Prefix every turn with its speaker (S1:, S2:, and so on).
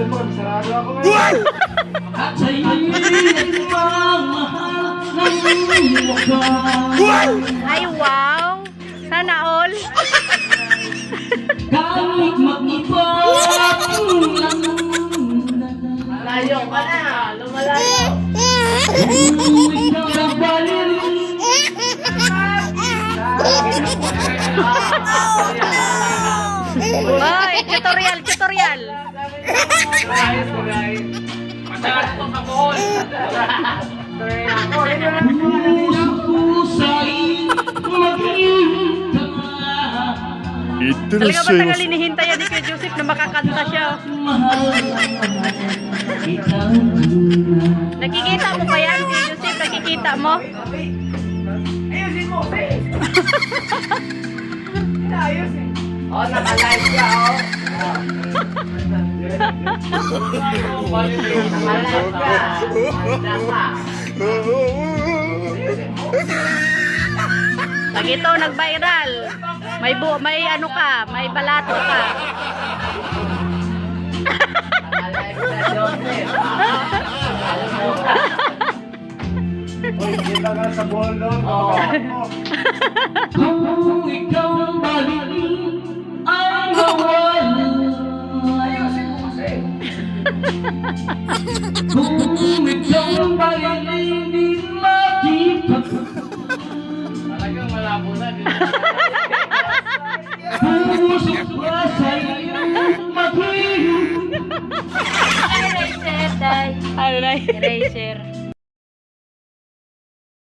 S1: Simon, sarado ako ngayon.
S2: At sa'yo'y nagmamahal ng wakas.
S3: Ay, wow! Sana all!
S2: Kahit mag-ibang lang.
S1: Malayo ka na, lumalayo.
S2: Kung ikaw ang balirin.
S3: Hoy, tutorial, tutorial!
S1: Masalas itong kapohol.
S2: Pusay mag-iinta.
S3: Talaga ba tagal hinihintayan ni Kuya Joseph na makakanta siya? Nakikita mo ba yan, Kuya Joseph? Nakikita mo?
S1: Ayusin mo, babe. Ayusin. Oh, naka-live ka, oh. Naka-live ka. Manda ka.
S3: Pag ito nag-viral, may ano ka, may balato ka.
S1: Naka-live ka, Joseph. Uy, kita ka sa bolo. Oh.
S2: Kung ikaw ang balirin ay mawala.
S1: Ayusin mo kasi.
S2: Kung ikaw ang balirin di makita.
S1: Talagang malabo na.
S2: Puso pa sa'yo mag-iinta.
S3: Ano na? Eraser.